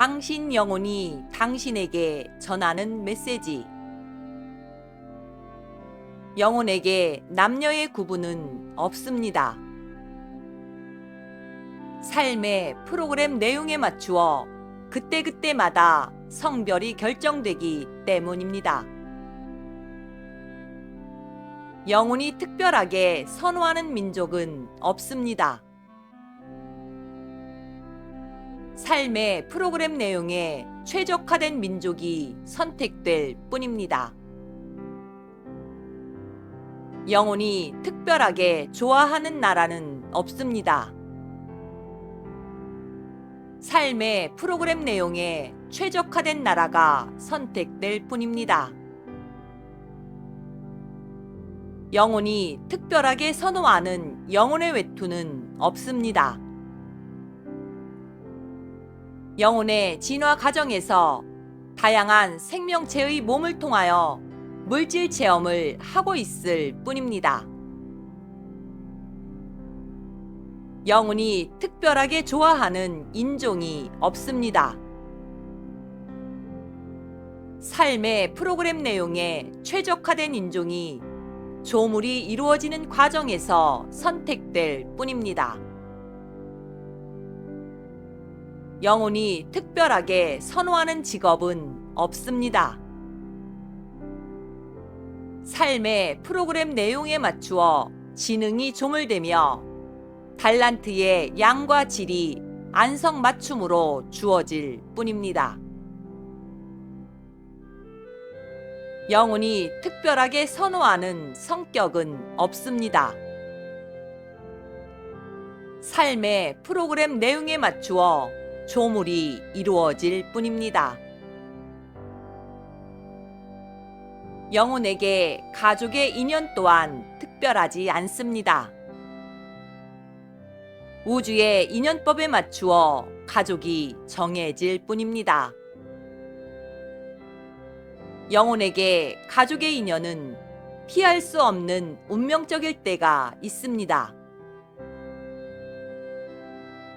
당신 영혼이 당신에게 전하는 메시지. 영혼에게 남녀의 구분은 없습니다. 삶의 프로그램 내용에 맞추어 그때그때마다 성별이 결정되기 때문입니다. 영혼이 특별하게 선호하는 민족은 없습니다. 삶의 프로그램 내용에 최적화된 민족이 선택될 뿐입니다. 영혼이 특별하게 좋아하는 나라는 없습니다. 삶의 프로그램 내용에 최적화된 나라가 선택될 뿐입니다. 영혼이 특별하게 선호하는 영혼의 외투는 없습니다. 영혼의 진화 과정에서 다양한 생명체의 몸을 통하여 물질 체험을 하고 있을 뿐입니다. 영혼이 특별하게 좋아하는 인종이 없습니다. 삶의 프로그램 내용에 최적화된 인종이 조물이 이루어지는 과정에서 선택될 뿐입니다. 영혼이 특별하게 선호하는 직업은 없습니다. 삶의 프로그램 내용에 맞추어 지능이 조물되며 달란트의 양과 질이 안성맞춤으로 주어질 뿐입니다. 영혼이 특별하게 선호하는 성격은 없습니다. 삶의 프로그램 내용에 맞추어 조물이 이루어질 뿐입니다. 영혼에게 가족의 인연 또한 특별하지 않습니다. 우주의 인연법에 맞추어 가족이 정해질 뿐입니다. 영혼에게 가족의 인연은 피할 수 없는 운명적일 때가 있습니다.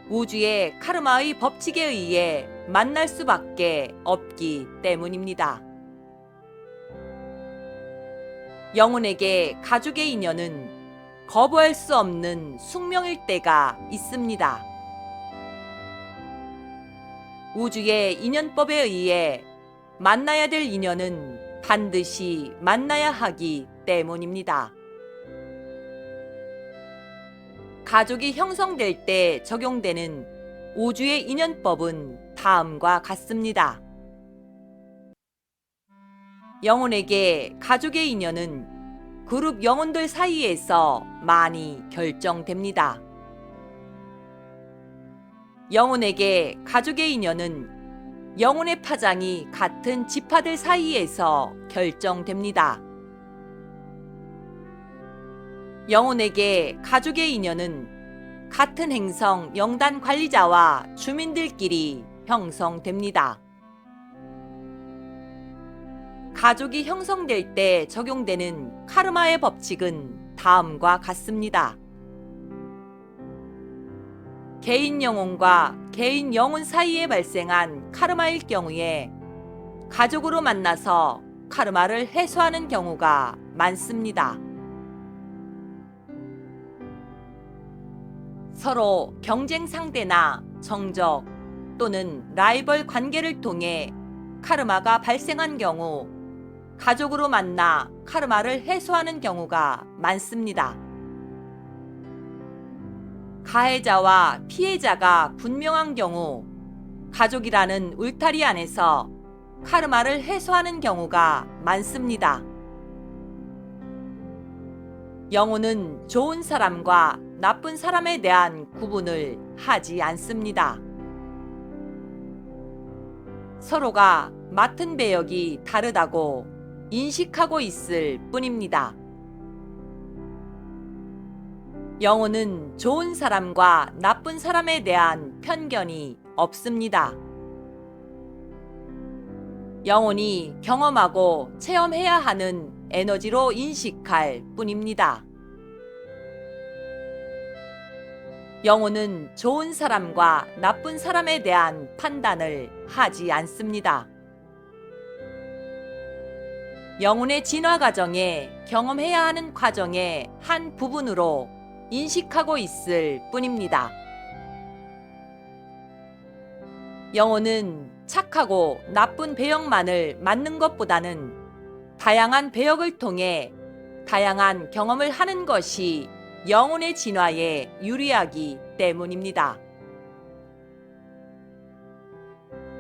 우주의 카르마의 법칙에 의해 만날 수밖에 없기 때문입니다. 영혼에게 가족의 인연은 거부할 수 없는 숙명일 때가 있습니다. 우주의 인연법에 의해 만나야 될 인연은 반드시 만나야 하기 때문입니다. 가족이 형성될 때 적용되는 우주의 인연법은 다음과 같습니다. 영혼에게 가족의 인연은 그룹 영혼들 사이에서 많이 결정됩니다. 영혼에게 가족의 인연은 영혼의 파장이 같은 지파들 사이에서 결정됩니다. 영혼에게 가족의 인연은 같은 행성 영단 관리자와 주민들끼리 형성됩니다. 가족이 형성될 때 적용되는 카르마의 법칙은 다음과 같습니다. 개인 영혼과 개인 영혼 사이에 발생한 카르마일 경우에 가족으로 만나서 카르마를 해소하는 경우가 많습니다. 서로 경쟁 상대나 정적 또는 라이벌 관계를 통해 카르마가 발생한 경우 가족으로 만나 카르마를 해소하는 경우가 많습니다. 가해자와 피해자가 분명한 경우 가족이라는 울타리 안에서 카르마를 해소하는 경우가 많습니다. 영혼은 좋은 사람과 나쁜 사람에 대한 구분을 하지 않습니다. 서로가 맡은 배역이 다르다고 인식하고 있을 뿐입니다. 영혼은 좋은 사람과 나쁜 사람에 대한 편견이 없습니다. 영혼이 경험하고 체험해야 하는 에너지로 인식할 뿐입니다. 영혼은 좋은 사람과 나쁜 사람에 대한 판단을 하지 않습니다. 영혼의 진화 과정에 경험해야 하는 과정의 한 부분으로 인식하고 있을 뿐입니다. 영혼은 착하고 나쁜 배역만을 맞는 것보다는 다양한 배역을 통해 다양한 경험을 하는 것이 영혼의 진화에 유리하기 때문입니다.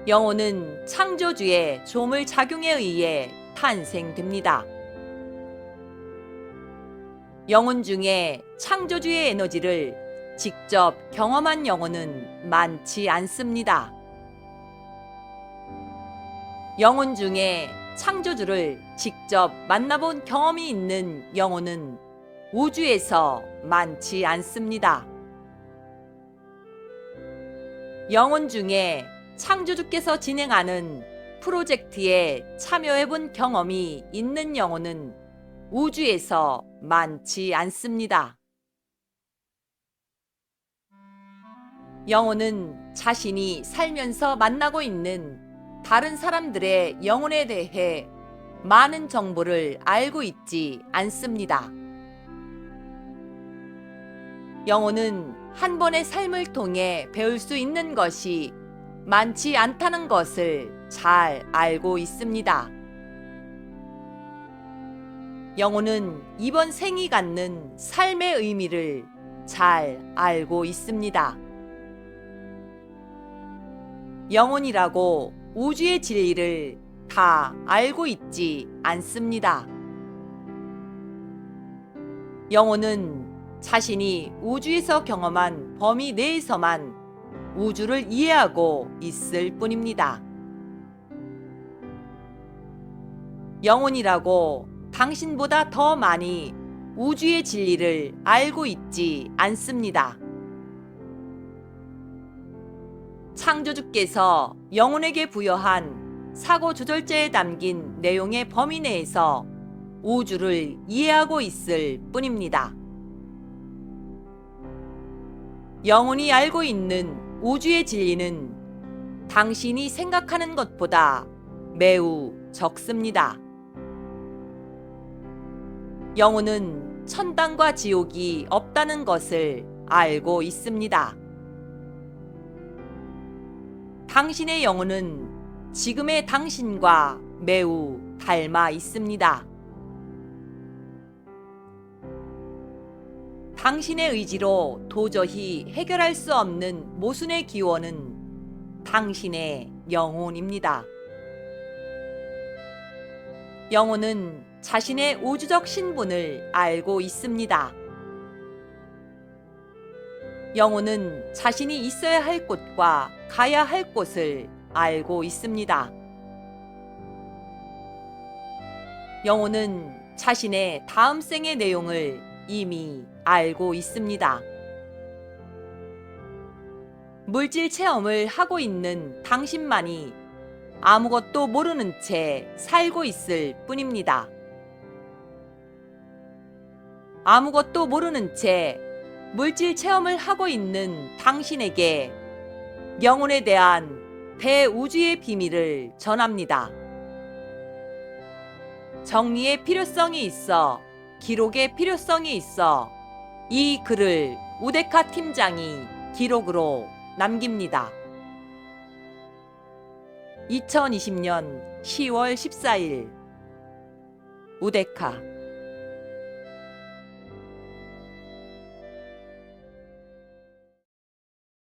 영혼은 창조주의 조물 작용에 의해 탄생됩니다. 영혼 중에 창조주의 에너지를 직접 경험한 영혼은 많지 않습니다. 영혼 중에 창조주를 직접 만나본 경험이 있는 영혼은 우주에서 많지 않습니다. 영혼 중에 창조주께서 진행하는 프로젝트에 참여해본 경험이 있는 영혼은 우주에서 많지 않습니다. 영혼은 자신이 살면서 만나고 있는 다른 사람들의 영혼에 대해 많은 정보를 알고 있지 않습니다. 영혼은 한 번의 삶을 통해 배울 수 있는 것이 많지 않다는 것을 잘 알고 있습니다. 영혼은 이번 생이 갖는 삶의 의미를 잘 알고 있습니다. 영혼이라고 우주의 진리를 다 알고 있지 않습니다. 영혼은 자신이 우주에서 경험한 범위 내에서만 우주를 이해하고 있을 뿐입니다. 영혼이라고 당신보다 더 많이 우주의 진리를 알고 있지 않습니다. 창조주께서 영혼에게 부여한 사고 조절제에 담긴 내용의 범위 내에서 우주를 이해하고 있을 뿐입니다. 영혼이 알고 있는 우주의 진리는 당신이 생각하는 것보다 매우 적습니다. 영혼은 천당과 지옥이 없다는 것을 알고 있습니다. 당신의 영혼은 지금의 당신과 매우 닮아 있습니다. 당신의 의지로 도저히 해결할 수 없는 모순의 기원은 당신의 영혼입니다. 영혼은 자신의 우주적 신분을 알고 있습니다. 영혼은 자신이 있어야 할 곳과 가야 할 곳을 알고 있습니다. 영혼은 자신의 다음 생의 내용을 이미 알고 있습니다. 물질 체험을 하고 있는 당신만이 아무것도 모르는 채 살고 있을 뿐입니다. 아무것도 모르는 채 물질 체험을 하고 있는 당신에게 영혼에 대한 대우주의 비밀을 전합니다. 정리의 필요성이 있어, 기록의 필요성이 있어 이 글을 우데카 팀장이 기록으로 남깁니다. 2020년 10월 14일 우데카